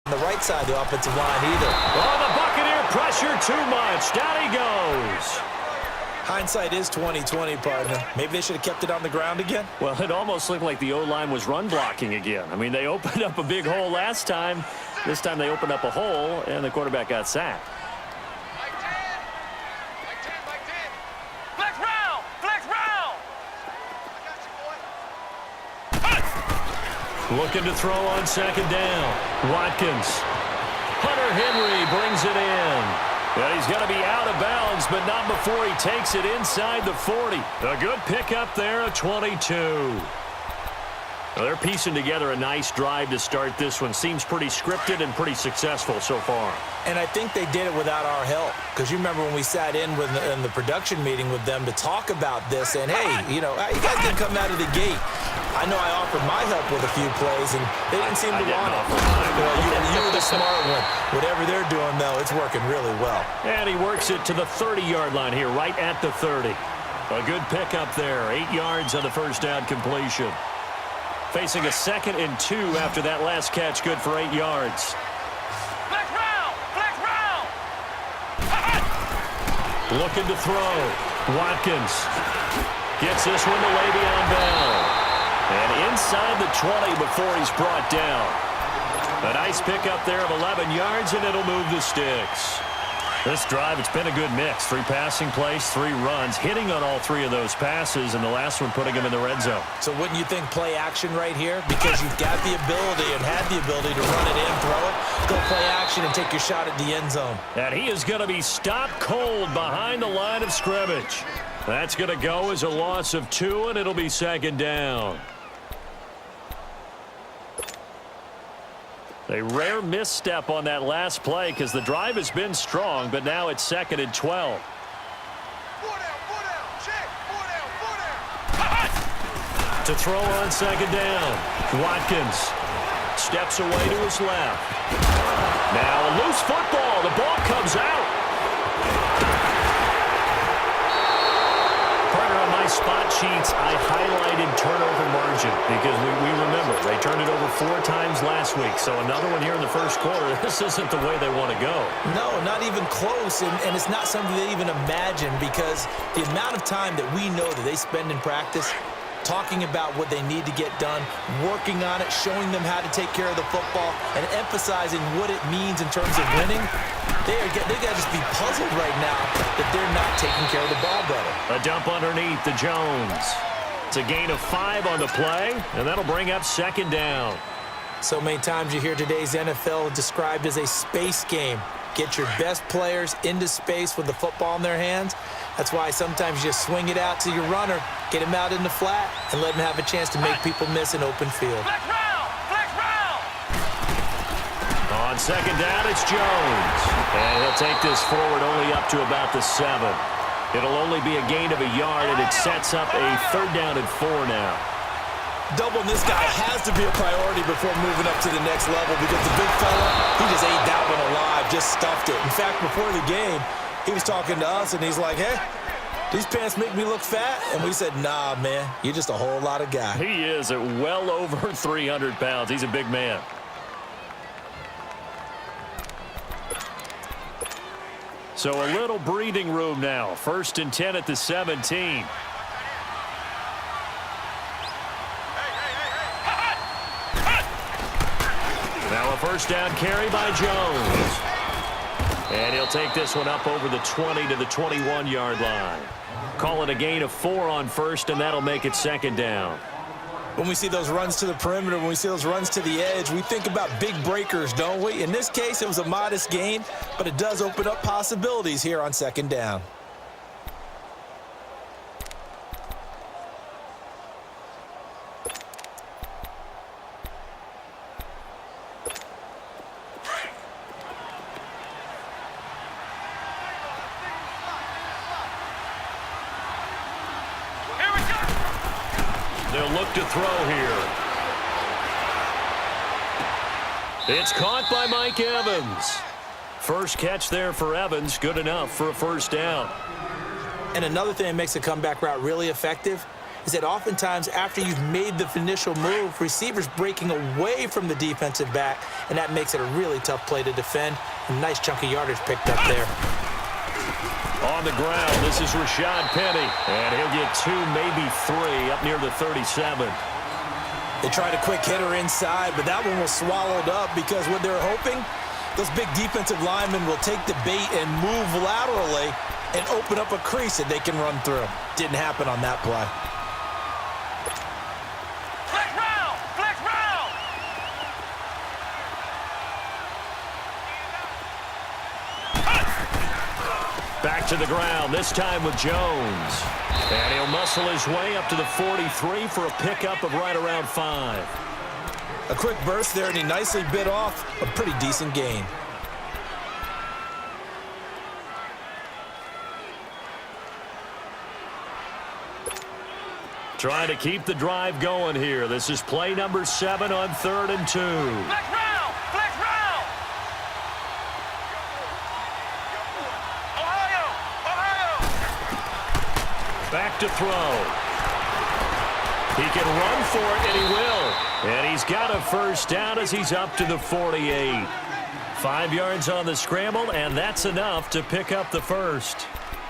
the right side of the offensive line either. Oh, the Buccaneer pressure too much. Down he goes. Hindsight is 20/20, partner. Maybe they should have kept it on the ground again. Well, it almost looked like the O-line was run blocking again. I mean, they opened up a big hole last time. This time they opened up a hole, and the quarterback got sacked. Flex round! Flex round! Looking to throw on second down. Watkins. Hunter Henry brings it in. Well, he's going to be out of bounds, but not before he takes it inside the 40. A good pickup there, a 22. Well, they're piecing together a nice drive to start this one. Seems pretty scripted and pretty successful so far. And I think they did it without our help. Because you remember when we sat in the production meeting with them to talk about this, and hey, you guys didn't come out of the gate. I know I offered my help with a few plays, and they didn't seem to want it. You were the smart one. Whatever they're doing, though, it's working really well. And he works it to the 30-yard line here, right at the 30. A good pickup there. 8 yards on the first down completion. Facing a 2nd and 2 after that last catch, good for 8 yards. Flex round! Flex round! Looking to throw. Watkins gets this one to Le'Veon Bell. And inside the 20 before he's brought down. A nice pickup there of 11 yards, and it'll move the sticks. This drive, it's been a good mix. 3 passing plays, 3 runs, hitting on all 3 of those passes, and the last one putting him in the red zone. So wouldn't you think play action right here? Because you've got the ability and had the ability to run it in, throw it, go play action, and take your shot at the end zone. And he is going to be stopped cold behind the line of scrimmage. That's going to go as a loss of 2, and it'll be 2nd down. A rare misstep on that last play because the drive has been strong, but now it's 2nd and 12. 4 down, 4 down, check, 4 down, 4 down. To throw on 2nd down. Watkins steps away to his left. Now a loose football. The ball comes out. Partner, on my spot sheets, I highlighted turnover margin because we remember they turned it over 4 times last week. So another one here in the first quarter. This isn't the way they want to go. No, not even close, and it's not something they even imagine because the amount of time that we know that they spend in practice talking about what they need to get done, working on it, showing them how to take care of the football, and emphasizing what it means in terms of winning. They got to just be puzzled right now that they're not taking care of the ball better. A dump underneath to Jones. It's a gain of 5 on the play, and that'll bring up 2nd down. So many times you hear today's NFL described as a space game. Get your best players into space with the football in their hands. That's why sometimes you just swing it out to your runner, get him out in the flat, and let him have a chance to make people miss an open field. Flex round! Flex round! On 2nd down, it's Jones. And he'll take this forward only up to about the 7. It'll only be a gain of 1 yard, and it sets up a 3rd down and 4 now. Doubling this guy has to be a priority before moving up to the next level because the big fella, he just ate that one alive, just stuffed it. In fact, before the game, he was talking to us, and he's like, hey, these pants make me look fat? And we said, nah, man, you're just a whole lot of guy. He is at well over 300 pounds. He's a big man. So a little breathing room now. 1st and 10 at the 17. Now a 1st down carry by Jones. And he'll take this one up over the 20 to the 21-yard line. Call it a gain of 4 on 1st, and that'll make it 2nd down. When we see those runs to the perimeter, when we see those runs to the edge, we think about big breakers, don't we? In this case, it was a modest gain, but it does open up possibilities here on 2nd down. They'll look to throw here. It's caught by Mike Evans. First catch there for Evans, good enough for a 1st down. And another thing that makes a comeback route really effective is that oftentimes after you've made the initial move, receivers breaking away from the defensive back, and that makes it a really tough play to defend. A nice chunk of yardage picked up there. On the ground, this is Rashad Penny, and he'll get 2, maybe 3, up near the 37. They tried a quick hitter inside, but that one was swallowed up because what they're hoping, those big defensive linemen will take the bait and move laterally and open up a crease that they can run through. Didn't happen on that play. Flex round! Flex round! Back to the ground, this time with Jones. And he'll muscle his way up to the 43 for a pickup of right around 5. A quick burst there, and he nicely bit off a pretty decent gain. Trying to keep the drive going here. This is play number 7 on 3rd and 2. Flex round! Flex round! Ohio! Ohio! Back to throw. He can run for it, and he will. And he's got a first down as he's up to the 48. 5 yards on the scramble, and that's enough to pick up the first.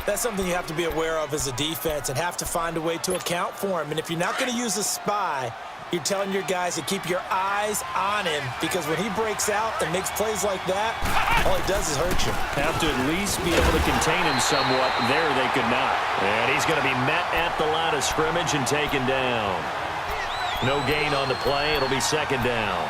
That's something you have to be aware of as a defense and have to find a way to account for him. And if you're not going to use a spy, you're telling your guys to keep your eyes on him, because when he breaks out and makes plays like that, all he does is hurt you. Have to at least be able to contain him somewhat. There they could not. And he's going to be met at the line of scrimmage and taken down. No gain on the play. It'll be 2nd down.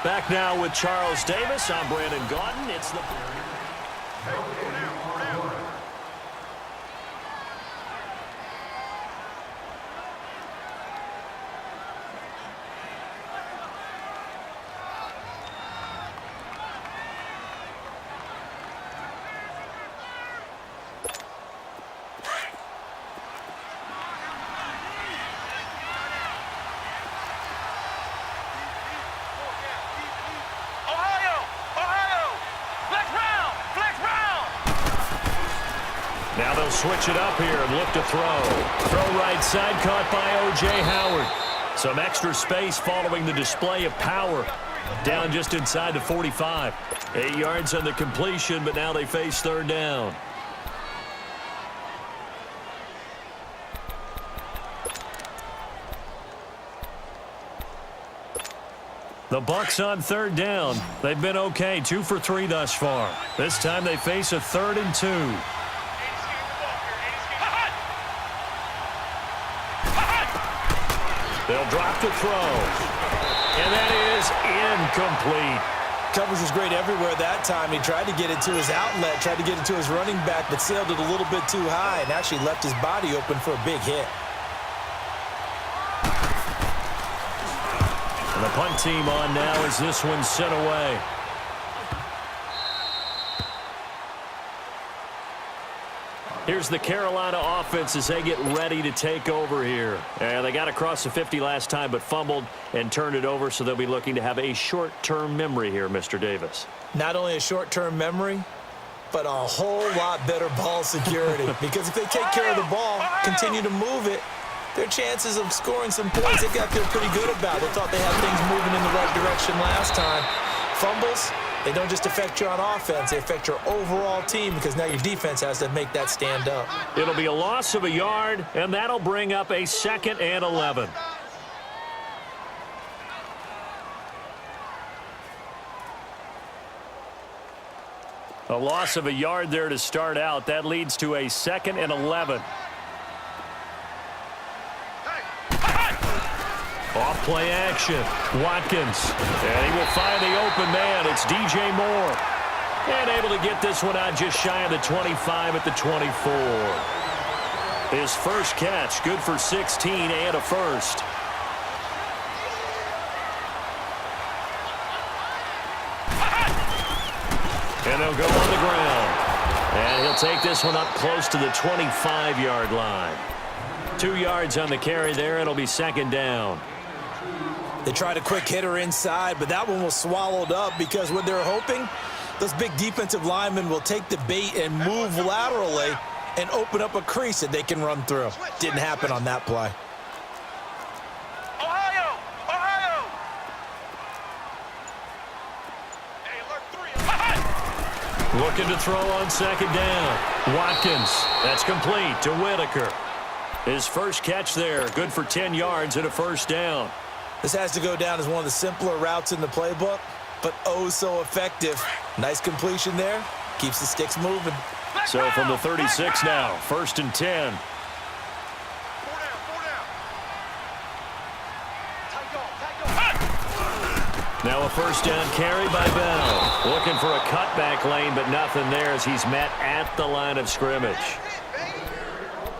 Back now with Charles Davis. I'm Brandon Gaudin. It's the... Now they'll switch it up here and look to throw. Throw right side, caught by O.J. Howard. Some extra space following the display of power. Down just inside the 45. 8 yards on the completion, but now they face 3rd down. The Bucs on 3rd down. They've been okay, 2 for 3 thus far. This time they face a 3rd and 2. They'll drop the throw. And that is incomplete. Coverage was great everywhere that time. He tried to get it to his outlet, tried to get it to his running back, but sailed it a little bit too high and actually left his body open for a big hit. And the punt team on now as this one's sent away. Here's the Carolina offense as they get ready to take over here. And they got across the 50 last time but fumbled and turned it over, so they'll be looking to have a short-term memory here, Mr. Davis. Not only a short-term memory, but a whole lot better ball security. Because if they take care of the ball, continue to move it, their chances of scoring some points, they've got to feel pretty good about. They thought they had things moving in the right direction last time. Fumbles, they don't just affect you on offense, they affect your overall team, because now your defense has to make that stand up. It'll be a loss of a yard, and that'll bring up a 2nd and 11. A loss of a yard there to start out. That leads to a 2nd and 11. Off play action. Watkins. And he will find the open man. It's DJ Moore. And able to get this one out just shy of the 25 at the 24. His first catch, good for 16 and a first. And they'll go on the ground. And he'll take this one up close to the 25-yard line. 2 yards on the carry there. It'll be second down. They tried a quick hitter inside, but that one was swallowed up because what they're hoping, those big defensive linemen will take the bait and move laterally and open up a crease that they can run through. Didn't happen on that play. Ohio! Ohio! Hey, alert 3. Looking to throw on second down. Watkins. That's complete to Whitaker. His first catch there. Good for 10 yards and a first down. This has to go down as one of the simpler routes in the playbook, but oh so effective. Nice completion there. Keeps the sticks moving. So from the 36 now, 1st and 10. 4 down, 4 down. Take off. Now a first down carry by Bell. Looking for a cutback lane, but nothing there as he's met at the line of scrimmage.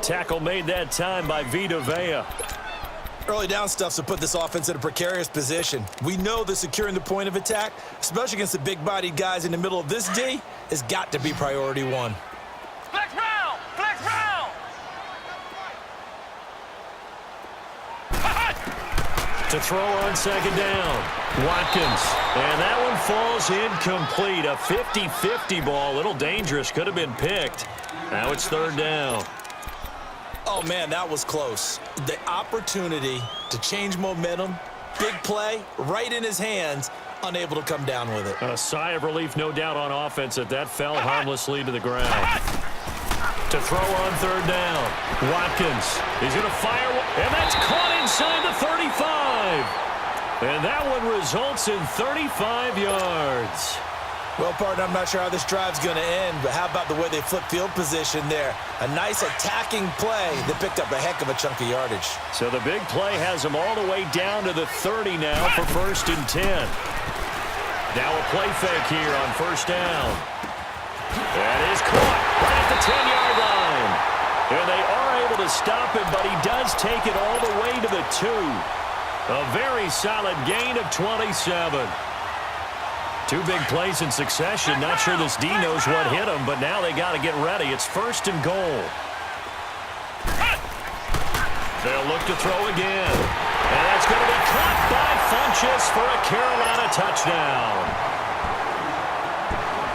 Tackle made that time by Vita Vea. Early down stuff's to put this offense in a precarious position. We know that securing the point of attack, especially against the big-bodied guys in the middle of this D, has got to be priority one. Flex round! Flex round! To throw on second down. Watkins. And that one falls incomplete. A 50-50 ball. A little dangerous. Could have been picked. Now it's third down. Oh, man, that was close. The opportunity to change momentum, big play, right in his hands, unable to come down with it. A sigh of relief, no doubt, on offense that fell harmlessly to the ground. To throw on third down. Watkins. He's going to fire, and that's caught inside the 35. And that one results in 35 yards. Well, partner, I'm not sure how this drive's going to end, but how about the way they flip field position there? A nice attacking play that picked up a heck of a chunk of yardage. So the big play has them all the way down to the 30 now for 1st and 10. Now a play fake here on first down. That is caught right at the 10-yard line. And they are able to stop him, but he does take it all the way to the 2. A very solid gain of 27. 2 big plays in succession. Not sure this D knows what hit him, but now they got to get ready. It's 1st and goal. They'll look to throw again. And that's going to be caught by Funchess for a Carolina touchdown.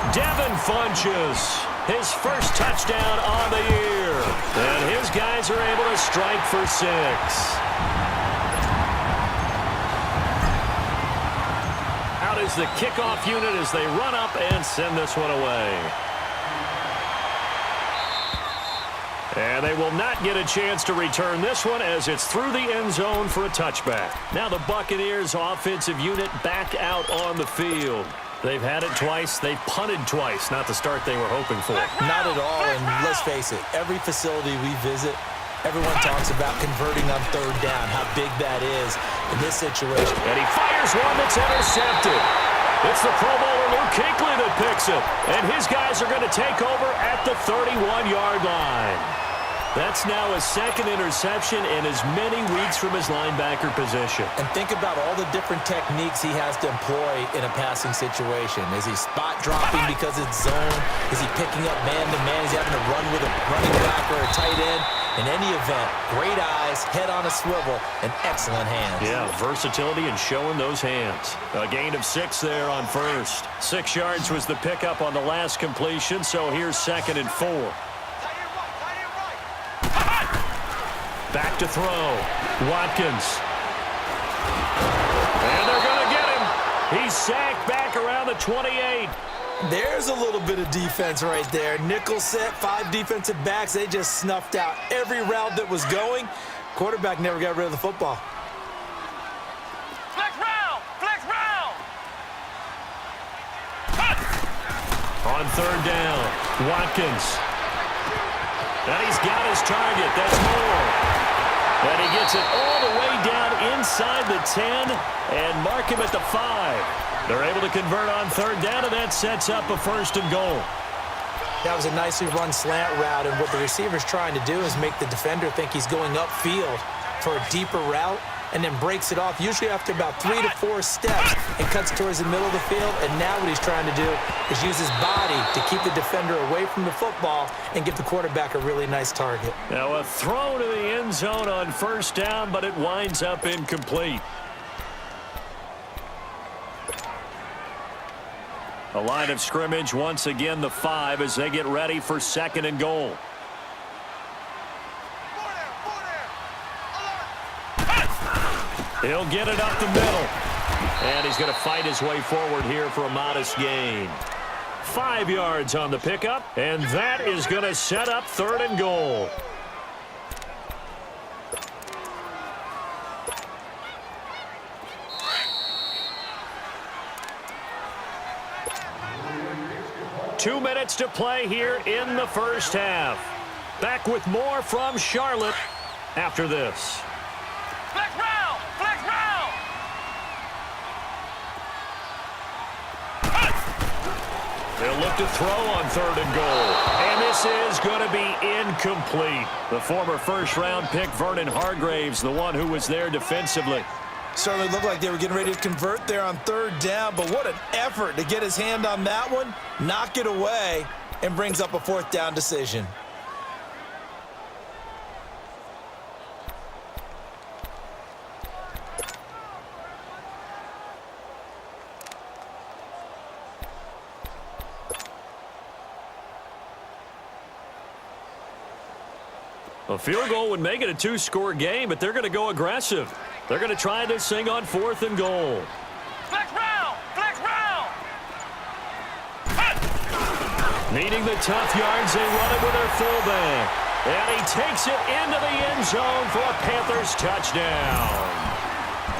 Devin Funchess, his first touchdown on the year. And his guys are able to strike for 6. Is the kickoff unit as they run up and send this one away. And they will not get a chance to return this one as it's through the end zone for a touchback. Now the Buccaneers offensive unit back out on the field. They've had it twice. They've punted twice. Not the start they were hoping for. Not at all, and let's face it, every facility we visit, everyone talks about converting on third down, how big that is in this situation. And he fires one that's intercepted. It's the Pro Bowler Luke Kuechly that picks it. And his guys are going to take over at the 31-yard line. That's now his second interception in as many weeks from his linebacker position. And think about all the different techniques he has to employ in a passing situation. Is he spot dropping because it's zone? Is he picking up man-to-man? Is he having to run with a running back or a tight end? In any event, great eyes, head on a swivel, and excellent hands. Yeah, versatility and showing those hands. A gain of 6 there on first. 6 yards was the pickup on the last completion, so here's 2nd and 4. Back to throw. Watkins. And they're going to get him. He's sacked back around the 28. There's a little bit of defense right there. Nickel set, 5 defensive backs. They just snuffed out every route that was going. Quarterback never got rid of the football. Flex round! Flex round! On third down, Watkins. And he's got his target. That's more. And he gets it all the way down inside the 10 and mark him at the 5. They're able to convert on third down, and that sets up a 1st and goal. That was a nicely run slant route, and what the receiver's trying to do is make the defender think he's going upfield for a deeper route. and then breaks it off, usually after about 3 to 4 steps, and cuts towards the middle of the field. And now what he's trying to do is use his body to keep the defender away from the football and give the quarterback a really nice target. Now a throw to the end zone on first down, but it winds up incomplete. A line of scrimmage once again, the 5, as they get ready for 2nd and goal. He'll get it up the middle. And he's going to fight his way forward here for a modest gain. 5 yards on the pickup, and that is going to set up 3rd and goal. Two minutes to play here in the first half. Back with more from Charlotte after this. Flex round! Flex round! They'll look to throw on 3rd and goal. And this is going to be incomplete. The former first-round pick, Vernon Hargraves, the one who was there defensively. Certainly looked like they were getting ready to convert there on 3rd down, but what an effort to get his hand on that one, knock it away, and brings up a 4th down decision. A field goal would make it a 2-score game, but they're going to go aggressive. They're going to try this thing on 4th and goal. Flex round! Flex round! Needing the tough yards, they run it with their fullback. And he takes it into the end zone for a Panthers touchdown.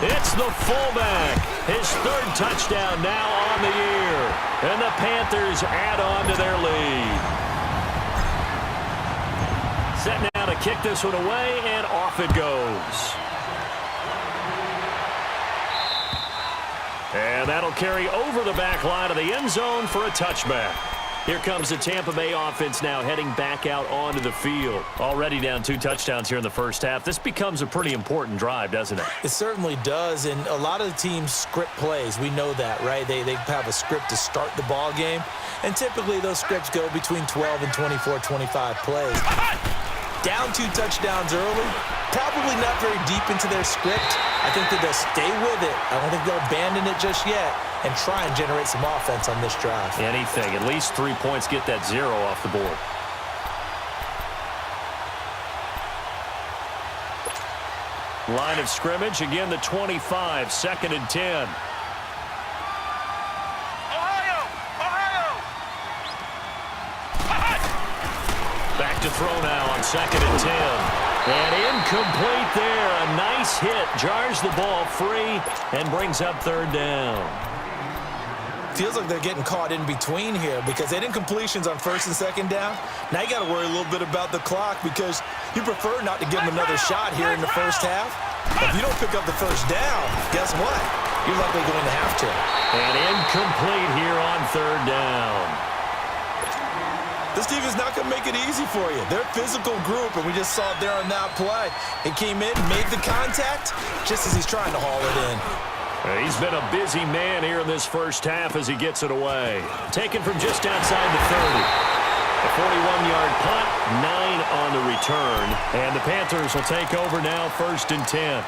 It's the fullback. His 3rd touchdown now on the year. And the Panthers add on to their lead. Set now to kick this one away, and off it goes. And that'll carry over the back line of the end zone for a touchback. Here comes the Tampa Bay offense now heading back out onto the field. Already down 2 touchdowns here in the first half. This becomes a pretty important drive, doesn't it? It certainly does, and a lot of the teams script plays. We know that, right? They have a script to start the ball game, and typically those scripts go between 12 and 24, 25 plays. Down 2 touchdowns early, probably not very deep into their script. I think that they'll stay with it. I don't think they'll abandon it just yet and try and generate some offense on this drive. Anything, at least 3 points, get that 0 off the board. Line of scrimmage, again the 25, 2nd and 10. Back to throw now on 2nd and 10. And incomplete there. A nice hit. Jars the ball free and brings up 3rd down. Feels like they're getting caught in between here because they didn't completions on 1st and 2nd down. Now you got to worry a little bit about the clock because you prefer not to give them another shot here in the first half. If you don't pick up the 1st down, guess what? You're likely going to have to. And incomplete here on 3rd down. This team is not going to make it easy for you. They're a physical group, and we just saw it there on that play. He came in, made the contact, just as he's trying to haul it in. He's been a busy man here in this first half as he gets it away. Taken from just outside the 30. A 41-yard punt, 9 on the return. And the Panthers will take over now, 1st and 10.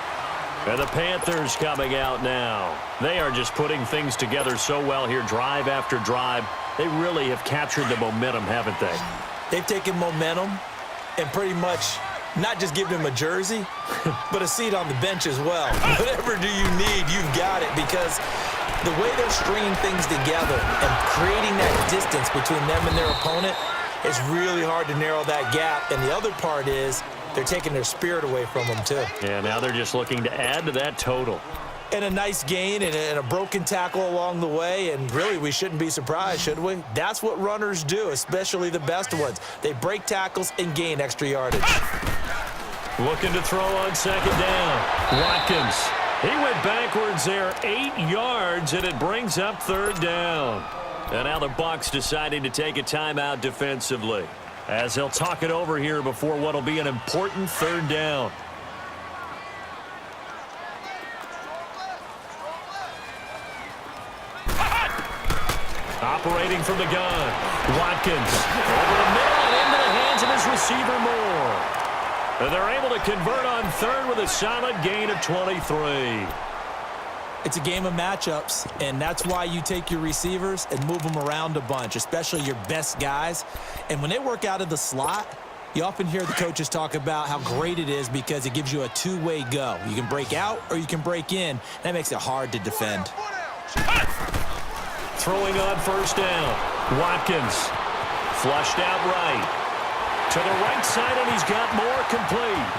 And the Panthers coming out now. They are just putting things together so well here, drive after drive. They really have captured the momentum, haven't they? They've taken momentum and pretty much not just given him a jersey, but a seat on the bench as well. Whatever do you need, you've got it, because the way they're stringing things together and creating that distance between them and their opponent, it's really hard to narrow that gap. And the other part is they're taking their spirit away from them, too. Yeah, now they're just looking to add to that total. And a nice gain and a broken tackle along the way, and really we shouldn't be surprised, should we? That's what runners do, especially the best ones. They break tackles and gain extra yardage. Looking to throw on 2nd down. Watkins. He went backwards there 8 yards, and it brings up 3rd down. And now the Bucs deciding to take a timeout defensively as they'll talk it over here before what will be an important 3rd down. Operating from the gun. Watkins over the middle and into the hands of his receiver Moore. And they're able to convert on third with a solid gain of 23. It's a game of matchups, and that's why you take your receivers and move them around a bunch, especially your best guys. And when they work out of the slot, you often hear the coaches talk about how great it is because it gives you a two-way go. You can break out or you can break in. That makes it hard to defend. Throwing on first down. Watkins flushed out right. To the right side, and he's got more complete.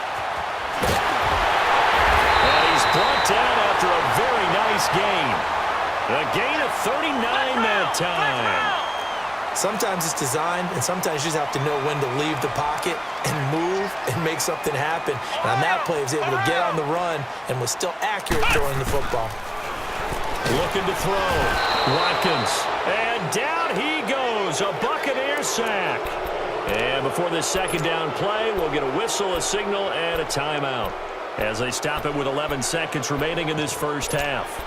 And he's brought down after a very nice gain. A gain of 39 that time. Sometimes it's designed, and sometimes you just have to know when to leave the pocket and move and make something happen. And on that play, he was able to get on the run and was still accurate throwing the football. Looking to throw. Watkins. And down he goes. A Buccaneer sack. And before this second down play, we'll get a whistle, a signal, and a timeout as they stop it with 11 seconds remaining in this first half.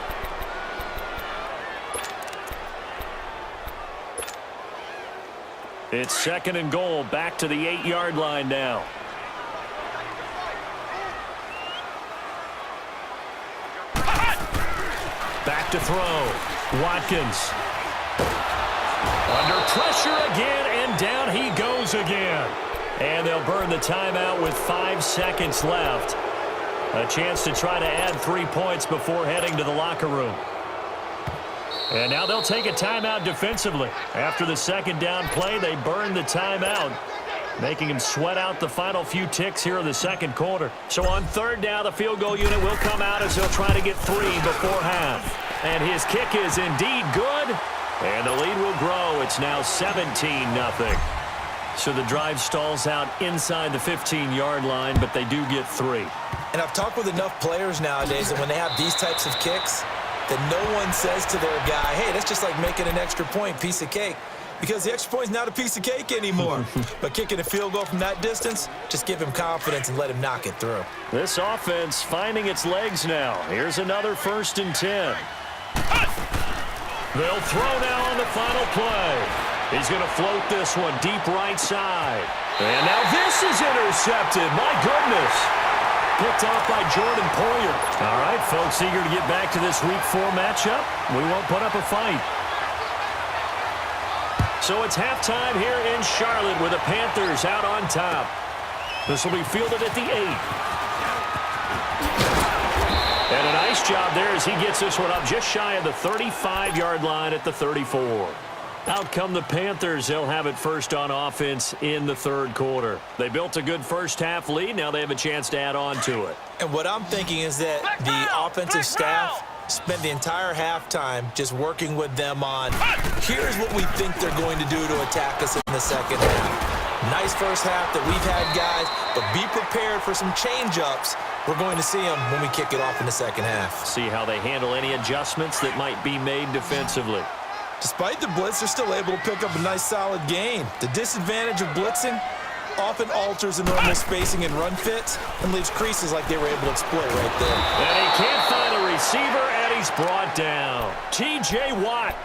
It's second and goal, back to the 8-yard line now. Back to throw. Watkins. Under pressure again, and down he goes again. And they'll burn the timeout with 5 seconds left. A chance to try to add 3 points before heading to the locker room. And now they'll take a timeout defensively. After the second down play, they burn the timeout, making him sweat out the final few ticks here in the second quarter. So on third down, the field goal unit will come out as he'll try to get 3 before half. And his kick is indeed good. And the lead will grow. It's now 17-0. So the drive stalls out inside the 15-yard line, but they do get 3. And I've talked with enough players nowadays that when they have these types of kicks, that no one says to their guy, hey, that's just like making an extra point, piece of cake. Because the extra point is not a piece of cake anymore. But kicking a field goal from that distance, just give him confidence and let him knock it through. This offense finding its legs now. Here's another 1st and 10. They'll throw now on the final play. He's going to float this one deep right side. And now this is intercepted. My goodness. Picked off by Jordan Poyer. All right, folks, eager to get back to this Week 4 matchup. We won't put up a fight. So it's halftime here in Charlotte with the Panthers out on top. This will be fielded at the 8. And a nice job there as he gets this one up just shy of the 35-yard line at the 34. Out come the Panthers. They'll have it first on offense in the third quarter. They built a good first-half lead. Now they have a chance to add on to it. And what I'm thinking is that the offensive staff spent the entire halftime just working with them on, here's what we think they're going to do to attack us in the second half. Nice first half that we've had, guys, but be prepared for some change-ups. We're going to see them when we kick it off in the second half. See how they handle any adjustments that might be made defensively. Despite the blitz, they're still able to pick up a nice solid gain. The disadvantage of blitzing often alters the normal spacing and run fits and leaves creases like they were able to exploit right there. And he can't find a receiver, and he's brought down. T.J. Watt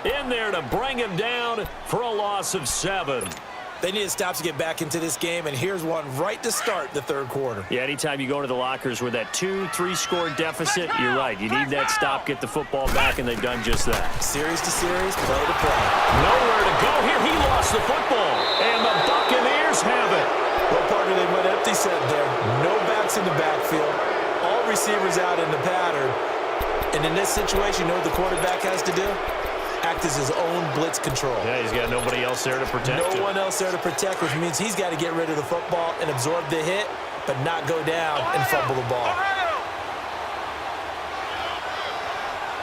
in there to bring him down for a loss of 7. They need stops to get back into this game, and here's one right to start the third quarter. Yeah, anytime you go into the lockers with that 2-3 score deficit, you're right. You need that stop, get the football back, and they've done just that. Series to series, play to play. Nowhere to go here. He lost the football, and the Buccaneers have it. Well, partner, they went empty set there. No backs in the backfield. All receivers out in the pattern. And in this situation, you know what the quarterback has to do? Act as his own blitz control. Yeah, he's got nobody else there to protect him. No one else there to protect, which means he's got to get rid of the football and absorb the hit, but not go down and fumble the ball.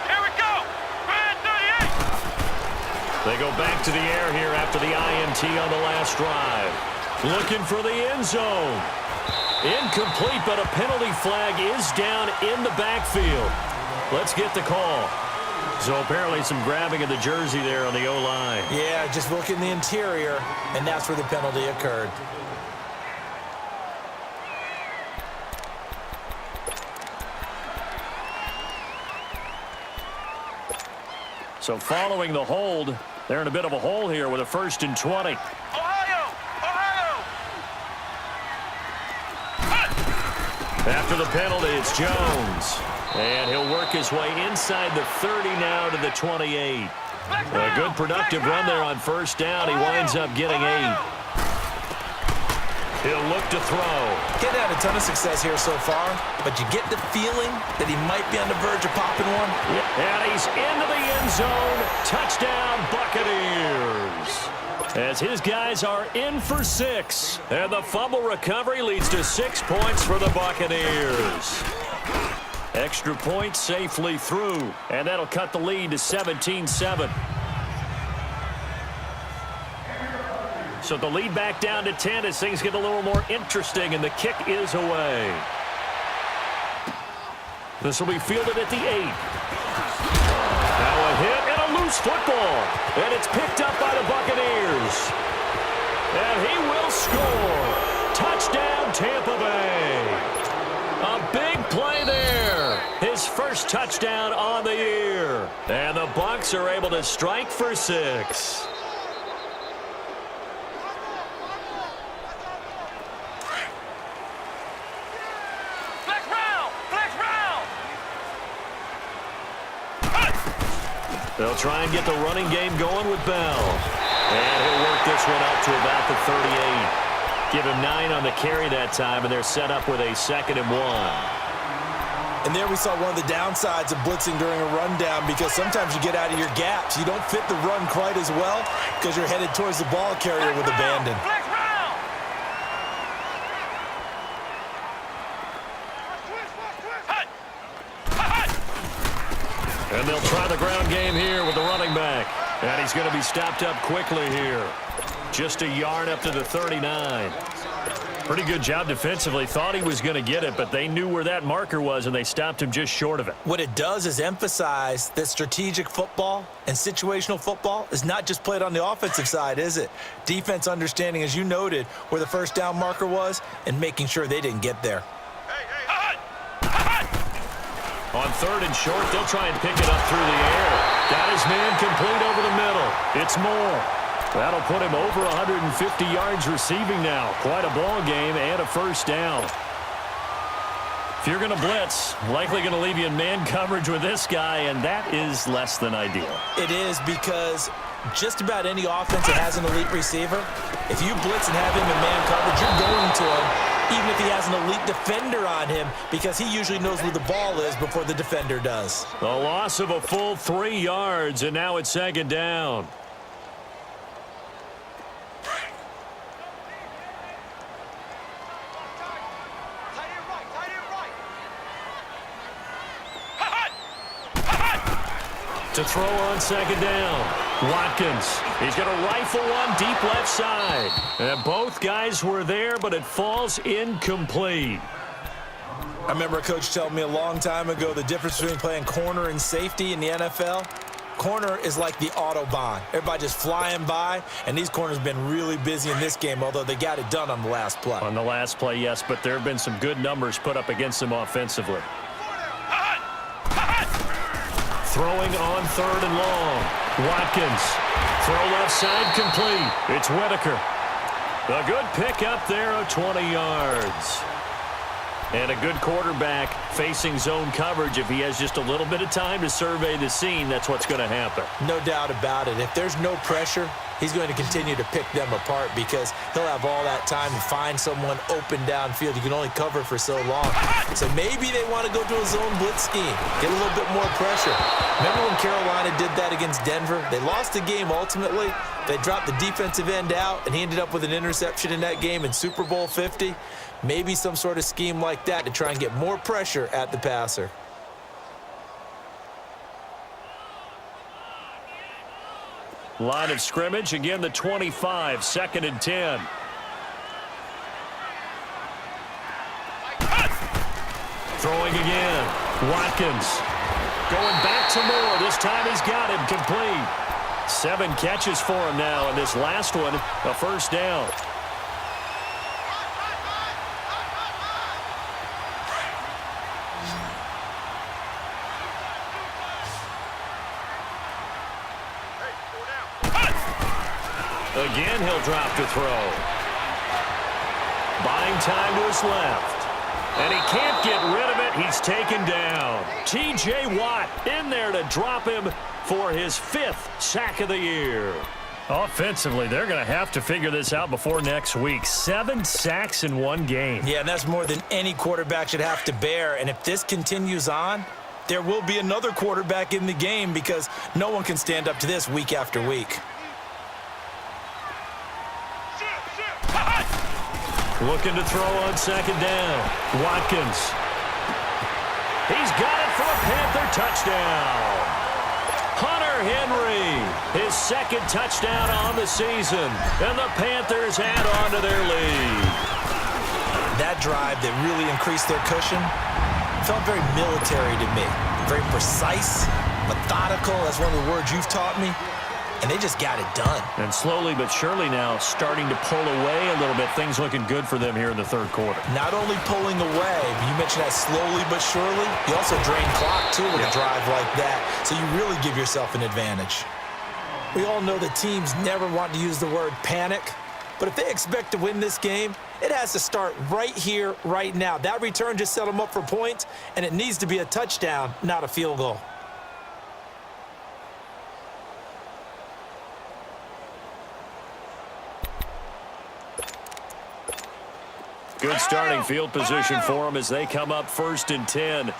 Here we go. Red 38. They go back to the air here after the INT on the last drive. Looking for the end zone. Incomplete, but a penalty flag is down in the backfield. Let's get the call. So apparently some grabbing of the jersey there on the O-line. Yeah, just look in the interior, and that's where the penalty occurred. So following the hold, They're in a bit of a hole here with a 1st and 20. Ohio! Ohio! After the penalty, it's Jones. And he'll work his way inside the 30 now to the 28. A good productive run there on 1st down. He winds up getting 8. He'll look to throw. He's had a ton of success here so far, but you get the feeling that he might be on the verge of popping one. And he's into the end zone. Touchdown, Buccaneers. As his guys are in for 6. And the fumble recovery leads to 6 points for the Buccaneers. Extra point safely through. And that'll cut the lead to 17-7. So the lead back down to 10 as things get a little more interesting, and the kick is away. This will be fielded at the 8. Now a hit and a loose football. And it's picked up by the Buccaneers. And he will score. Touchdown, Tampa Bay. A big play there. His first touchdown on the year. And the Bucs are able to strike for 6. They'll try and get the running game going with Bell. And he'll work this one up to about the 38. Give him 9 on the carry that time, and they're set up with a 2nd and 1. And there we saw one of the downsides of blitzing during a rundown, because sometimes you get out of your gaps. You don't fit the run quite as well because you're headed towards the ball carrier with abandon. And they'll try the ground game here with the running back. And he's going to be stopped up quickly here. Just a yard up to the 39. Pretty good job defensively. Thought he was going to get it, but they knew where that marker was, and they stopped him just short of it. What it does is emphasize that strategic football and situational football is not just played on the offensive side, is it? Defense understanding, as you noted, where the 1st down marker was and making sure they didn't get there. On 3rd and short, they'll try and pick it up through the air. Got his man complete over the middle. It's Moore. That'll put him over 150 yards receiving now. Quite a ball game and a 1st down. If you're going to blitz, likely going to leave you in man coverage with this guy, and that is less than ideal. It is, because just about any offense that has an elite receiver, if you blitz and have him in man coverage, you're going to him, even if he has an elite defender on him, because he usually knows where the ball is before the defender does. A loss of a full 3 yards, and now it's 2nd down. To throw on 2nd down. Watkins. He's going to rifle one deep left side. And both guys were there, but it falls incomplete. I remember a coach telling me a long time ago the difference between playing corner and safety in the NFL. Corner is like the Autobahn. Everybody just flying by, and these corners have been really busy in this game, although they got it done on the last play. On the last play, yes, but there have been some good numbers put up against them offensively. Throwing on 3rd and long. Watkins. Throw left side complete. It's Whitaker. A good pick up there of 20 yards. And a good quarterback facing zone coverage. If he has just a little bit of time to survey the scene, that's what's going to happen. No doubt about it. If there's no pressure, he's going to continue to pick them apart, because he'll have all that time to find someone open downfield. You can only cover for so long. So maybe they want to go to a zone blitz scheme, get a little bit more pressure. Remember when Carolina did that against Denver? They lost the game ultimately. They dropped the defensive end out, and he ended up with an interception in that game in Super Bowl 50. Maybe some sort of scheme like that to try and get more pressure at the passer. Line of scrimmage, again the 25, 2nd and 10. Throwing again. Watkins. Going back to Moore. This time he's got him complete. 7 catches for him now, and this last one, a 1st down. Again, he'll drop to throw. Buying time to his left. And he can't get rid of it. He's taken down. T.J. Watt in there to drop him for his 5th sack of the year. Offensively, they're going to have to figure this out before next week. 7 sacks in one game. Yeah, and that's more than any quarterback should have to bear. And if this continues on, there will be another quarterback in the game because no one can stand up to this week after week. Looking to throw on 2nd down. Watkins. He's got it for a Panther touchdown. Hunter Henry, his 2nd touchdown on the season. And the Panthers add on to their lead. That drive that really increased their cushion felt very military to me. Very precise, methodical. That's one of the words you've taught me. And they just got it done. And slowly but surely now starting to pull away a little bit. Things looking good for them here in the 3rd quarter. Not only pulling away, but you mentioned that slowly but surely. You also drain clock, too, with a drive like that. So you really give yourself an advantage. We all know that teams never want to use the word panic. But if they expect to win this game, it has to start right here, right now. That return just set them up for points, and it needs to be a touchdown, not a field goal. Good starting field position for them as they come up 1st and 10.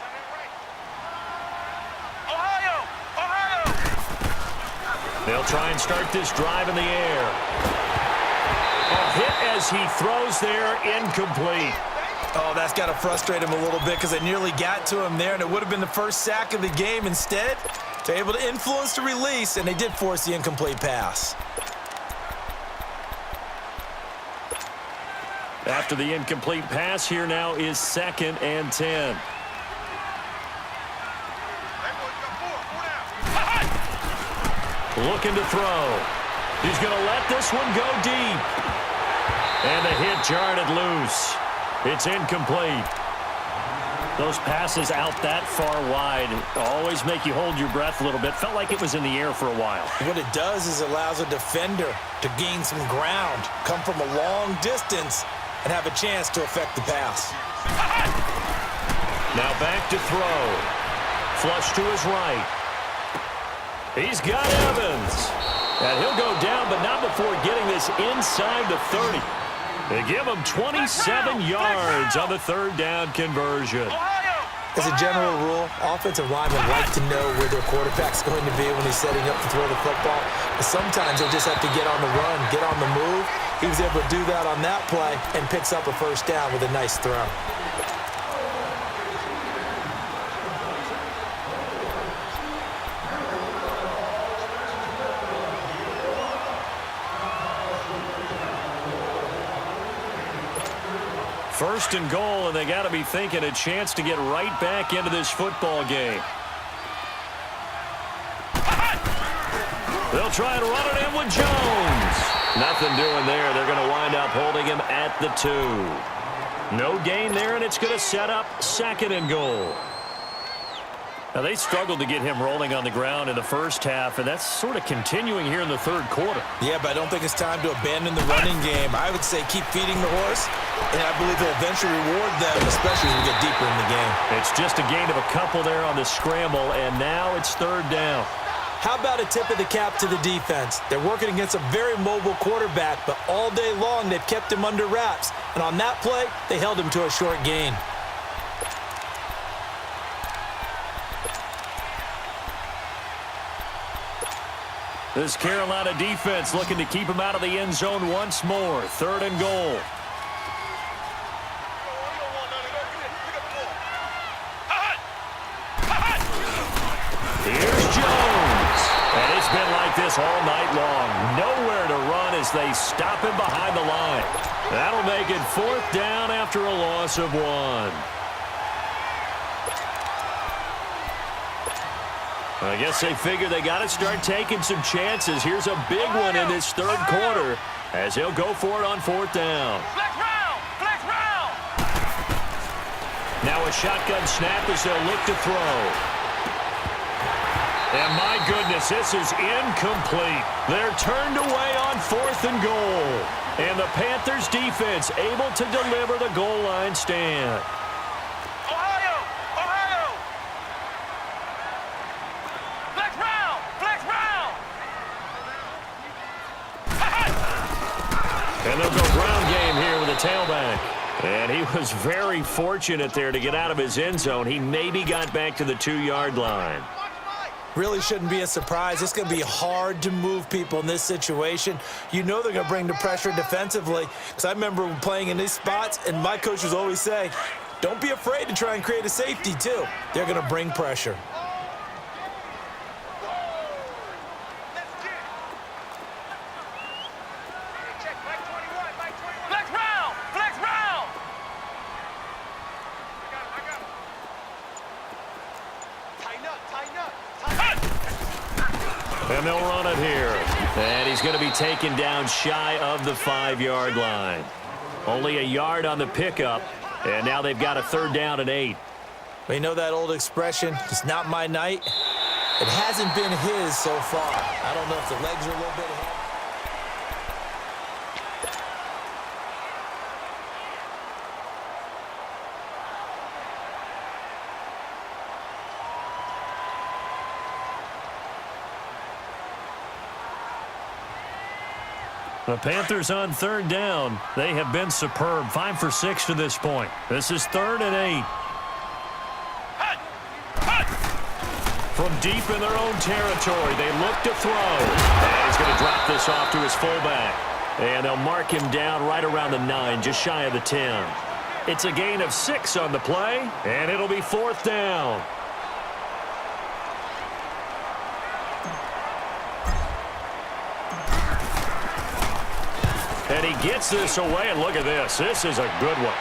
They'll try and start this drive in the air. A hit as he throws there, incomplete. Oh, that's got to frustrate him a little bit because they nearly got to him there, and it would have been the 1st sack of the game. Instead, they're able to influence the release, and they did force the incomplete pass. After the incomplete pass, here now is 2nd and 10. Looking to throw. He's going to let this one go deep. And the hit jarred it loose. It's incomplete. Those passes out that far wide always make you hold your breath a little bit. Felt like it was in the air for a while. What it does is it allows a defender to gain some ground, come from a long distance, and have a chance to affect the pass. Now back to throw. Flush to his right. He's got Evans. And he'll go down, but not before getting this inside the 30. They give him 27 yards on the 3rd down conversion. As a general rule, offensive linemen like to know where their quarterback's going to be when he's setting up to throw the football. But sometimes they just have to get on the run, get on the move. He was able to do that on that play and picks up a 1st down with a nice throw. First and goal, and they got to be thinking a chance to get right back into this football game. They'll try and run it in with Jones. Nothing doing there. They're going to wind up holding him at the 2. No gain there, and it's going to set up 2nd and goal. Now, they struggled to get him rolling on the ground in the 1st half, and that's sort of continuing here in the 3rd quarter. Yeah, but I don't think it's time to abandon the running game. I would say keep feeding the horse, and I believe they'll eventually reward them, especially as we get deeper in the game. It's just a gain of a couple there on the scramble, and now it's 3rd down. How about a tip of the cap to the defense? They're working against a very mobile quarterback, but all day long they've kept him under wraps. And on that play, they held him to a short gain. This Carolina defense looking to keep him out of the end zone once more. 3rd and goal. Here's Jones. And it's been like this all night long. Nowhere to run as they stop him behind the line. That'll make it 4th down after a loss of 1. I guess they figure they got to start taking some chances. Here's a big one in this 3rd quarter as he'll go for it on 4th down. Flex round. Now a shotgun snap as they'll look to throw. And my goodness, this is incomplete. They're turned away on 4th and goal. And the Panthers defense able to deliver the goal line stand. Ohio! Ohio! Flex round! Flex round! And they'll go ground game here with a tailback. And he was very fortunate there to get out of his end zone. He maybe got back to the 2-yard line. Really shouldn't be a surprise. It's going to be hard to move people in this situation. You know they're going to bring the pressure defensively. Because I remember playing in these spots, and my coaches always say, don't be afraid to try and create a safety, too. They're going to bring pressure. And they'll run it here. And he's going to be taken down shy of the 5-yard line. Only a yard on the pickup. And now they've got a 3rd down and 8. Well, you know that old expression, it's not my night? It hasn't been his so far. I don't know if the legs are a little bit ahead. The Panthers on 3rd down. They have been superb. 5 for 6 to this point. This is 3rd and 8. From deep in their own territory, they look to throw. And he's going to drop this off to his fullback. And they'll mark him down right around the 9, just shy of the 10. It's a gain of 6 on the play, and it'll be 4th down. And he gets this away, and look at this. This is a good one.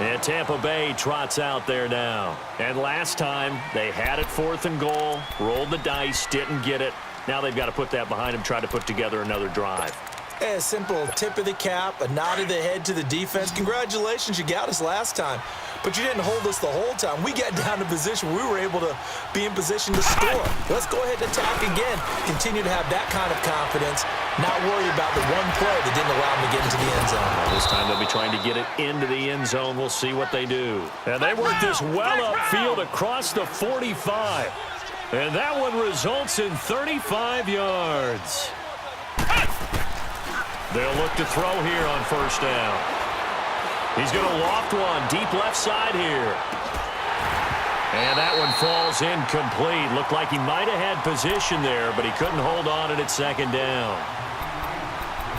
And Tampa Bay trots out there now. And last time, they had it 4th and goal, rolled the dice, didn't get it. Now they've got to put that behind them, try to put together another drive. A simple tip of the cap, a nod of the head to the defense. Congratulations, you got us last time. But you didn't hold us the whole time. We got down to position where we were able to be in position to score. Let's go ahead and attack again. Continue to have that kind of confidence, not worry about the one play that didn't allow them to get into the end zone. Well, this time they'll be trying to get it into the end zone. We'll see what they do. And they work this well upfield across the 45. And that one results in 35 yards. They'll look to throw here on 1st down. He's going to loft one deep left side here. And that one falls incomplete. Looked like he might have had position there, but he couldn't hold on it at 2nd down.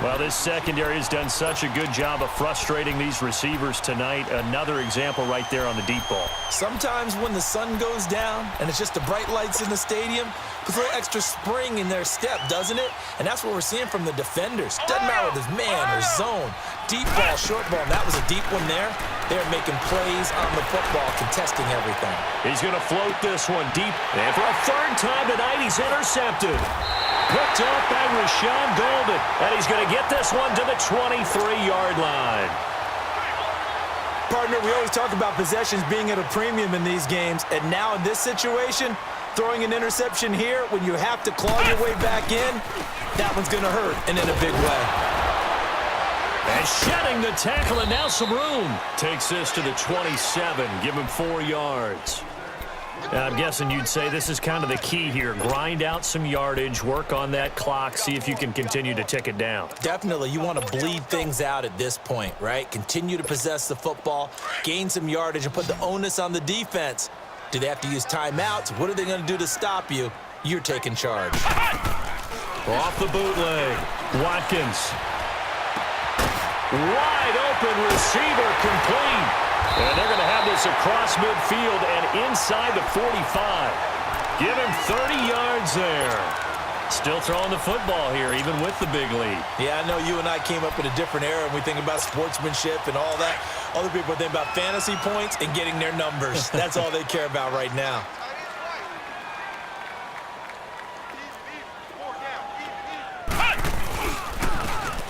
Well, this secondary has done such a good job of frustrating these receivers tonight. Another example right there on the deep ball. Sometimes when the sun goes down and it's just the bright lights in the stadium, puts a little extra spring in their step, doesn't it? And that's what we're seeing from the defenders. Doesn't matter whether it's man or zone, deep ball, short ball. And that was a deep one there. They're making plays on the football, contesting everything. He's going to float this one deep. And for a 3rd time tonight, he's intercepted. Picked up by Rashawn Golden. And he's going to get this one to the 23-yard line. Partner, we always talk about possessions being at a premium in these games. And now in this situation, throwing an interception here when you have to claw your way back in, that one's going to hurt, and in a big way. And shedding the tackle, and now some room. Takes this to the 27. Give him 4 yards. I'm guessing you'd say this is kind of the key here. Grind out some yardage, work on that clock, see if you can continue to tick it down. Definitely. You want to bleed things out at this point, right? Continue to possess the football, gain some yardage, and put the onus on the defense. Do they have to use timeouts? What are they going to do to stop you? You're taking charge. Off the bootleg. Watkins. Wide open receiver, complete. And they're going to have this across midfield and inside the 45. Give him 30 yards there. Still throwing the football here, even with the big lead. Yeah, I know you and I came up in a different era, and we think about sportsmanship and all that. Other people think about fantasy points and getting their numbers. That's all they care about right now.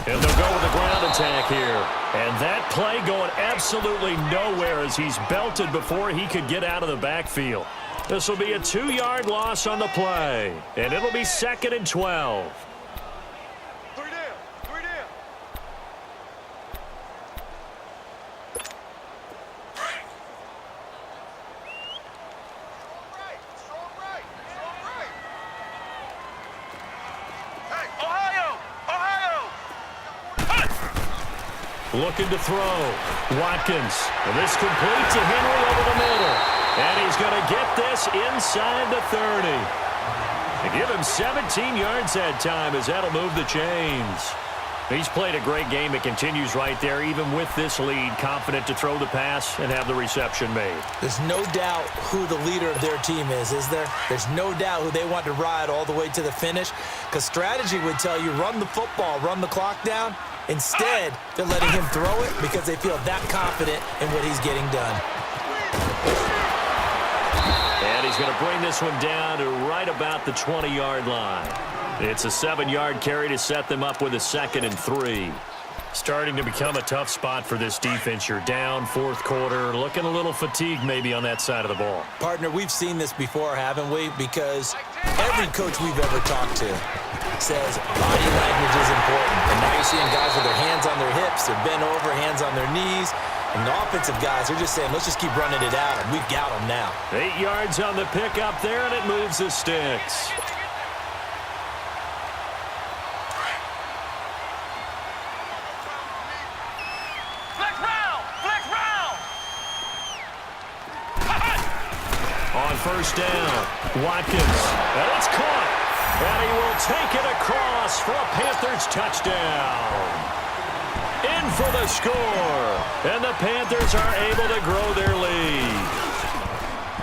And they'll go with the ground and attack here. And that play going absolutely nowhere as he's belted before he could get out of the backfield. This will be a 2-yard loss on the play, and it'll be 2nd and 12. Three down. Strong right. Hey, Ohio! Looking to throw. Watkins. And this complete to Henry over the middle. And he's going to get this inside the 30. They give him 17 yards that time as that'll move the chains. He's played a great game. It continues right there, even with this lead, confident to throw the pass and have the reception made. There's no doubt who the leader of their team is there? There's no doubt who they want to ride all the way to the finish, because strategy would tell you run the football, run the clock down. Instead, they're letting him throw it because they feel that confident in what he's getting done. And he's going to bring this one down to right about the 20-yard line. It's a 7-yard carry to set them up with a 2nd and 3. Starting to become a tough spot for this defense. You're down, 4th quarter, looking a little fatigued maybe on that side of the ball. Partner, we've seen this before, haven't we? Because every coach we've ever talked to says body language is important. And now you're seeing guys with their hands on their hips, they're bent over, hands on their knees. And the offensive guys, they're just saying, let's just keep running it out, and we've got them now. 8 yards on the pickup there, and it moves the sticks. On 1st down, Watkins. And it's caught. And he will take it across for a Panthers touchdown. In for the score. And the Panthers are able to grow their lead.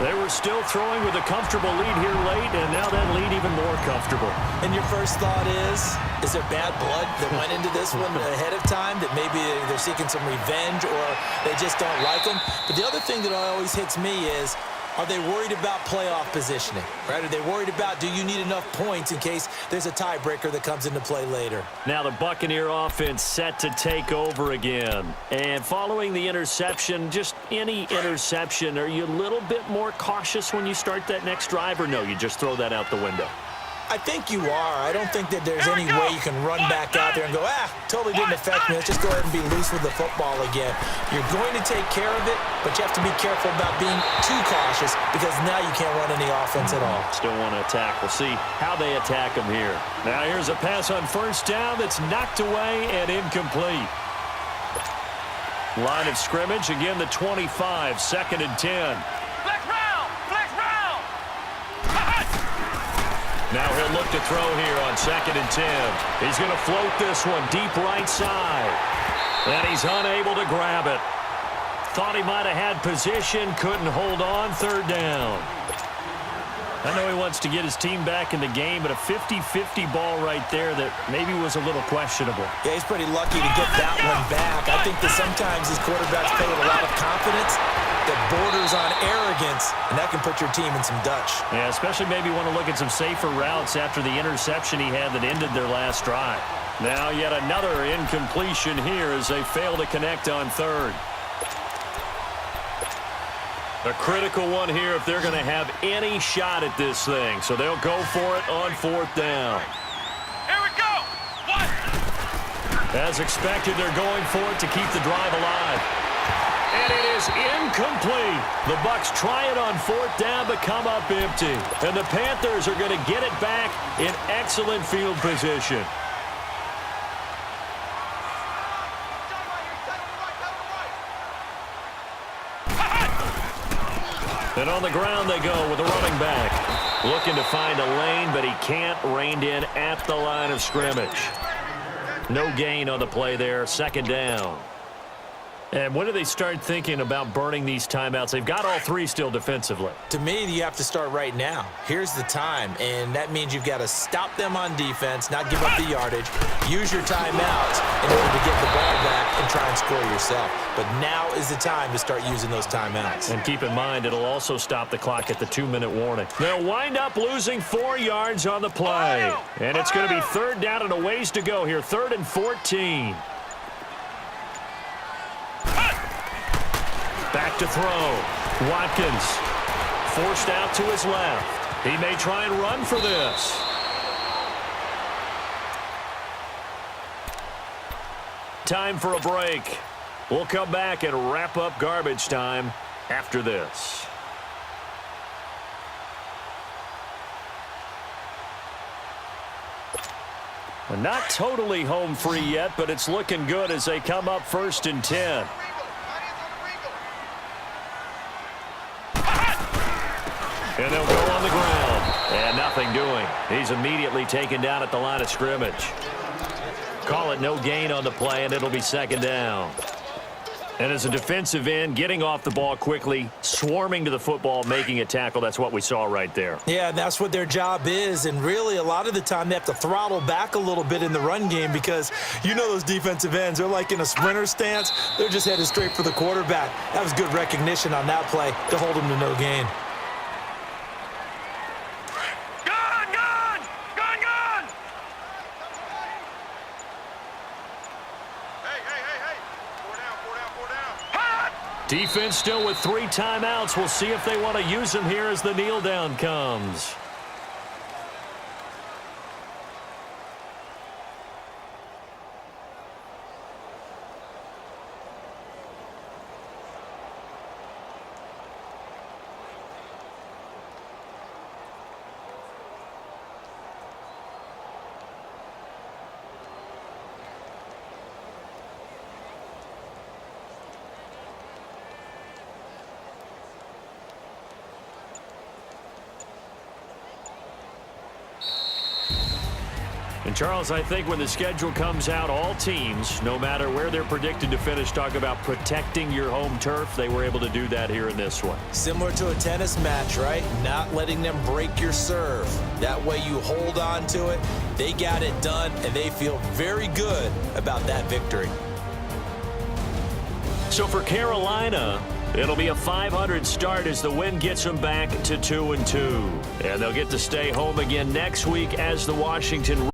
They were still throwing with a comfortable lead here late, and now that lead even more comfortable. And your first thought is there bad blood that went into this one ahead of time, that maybe they're seeking some revenge or they just don't like them? But the other thing that always hits me is, are they worried about playoff positioning, right? Are they worried about, do you need enough points in case there's a tiebreaker that comes into play later? Now the Buccaneer offense set to take over again. And following the interception, just any interception, are you a little bit more cautious when you start that next drive, or no, you just throw that out the window? I think you are. I don't think that there's any way you can run back out there and go, totally didn't affect me. Let's just go ahead and be loose with the football again. You're going to take care of it, but you have to be careful about being too cautious because now you can't run any offense at all. Still want to attack. We'll see how they attack them here. Now here's a pass on 1st down that's knocked away and incomplete. Line of scrimmage, again the 25, 2nd and 10. Now he'll look to throw here on 2nd and 10. He's going to float this one deep right side. And he's unable to grab it. Thought he might have had position, couldn't hold on, 3rd down. I know he wants to get his team back in the game, but a 50-50 ball right there that maybe was a little questionable. Yeah, he's pretty lucky to get that one back. I think that sometimes these quarterbacks play with a lot of confidence that borders on arrogance, and that can put your team in some Dutch. Yeah, especially maybe want to look at some safer routes after the interception he had that ended their last drive. Now yet another incompletion here as they fail to connect on 3rd. A critical one here if they're going to have any shot at this thing. So they'll go for it on 4th down. Here we go. What? As expected, they're going for it to keep the drive alive. And it is incomplete. The Bucs try it on 4th down, but come up empty. And the Panthers are going to get it back in excellent field position. And on the ground they go with a running back. Looking to find a lane, but he can't, reined in at the line of scrimmage. No gain on the play there, 2nd down. And when do they start thinking about burning these timeouts? They've got all 3 still defensively. To me, you have to start right now. Here's the time, and that means you've got to stop them on defense, not give up the yardage, use your timeouts in order to get the ball back and try and score yourself. But now is the time to start using those timeouts. And keep in mind, it'll also stop the clock at the 2-minute warning. They'll wind up losing 4 yards on the play. And it's going to be 3rd down and a ways to go here, 3rd and 14. back to throw. Watkins forced out to his left. He may try and run for this. Time for a break. We'll come back and wrap up garbage time after this. We're not totally home free yet, but it's looking good as they come up 1st and 10. And they'll go on the ground. And nothing doing. He's immediately taken down at the line of scrimmage. Call it no gain on the play, and it'll be 2nd down. And as a defensive end, getting off the ball quickly, swarming to the football, making a tackle, that's what we saw right there. Yeah, and that's what their job is. And really, a lot of the time, they have to throttle back a little bit in the run game because you know those defensive ends, they're like in a sprinter stance. They're just headed straight for the quarterback. That was good recognition on that play to hold them to no gain. Defense still with 3 timeouts. We'll see if they want to use them here as the kneel down comes. And, Charles, I think when the schedule comes out, all teams, no matter where they're predicted to finish, talk about protecting your home turf. They were able to do that here in this one. Similar to a tennis match, right? Not letting them break your serve. That way you hold on to it. They got it done, and they feel very good about that victory. So for Carolina, it'll be a 500 start as the win gets them back to 2-2. And they'll get to stay home again next week as the Washington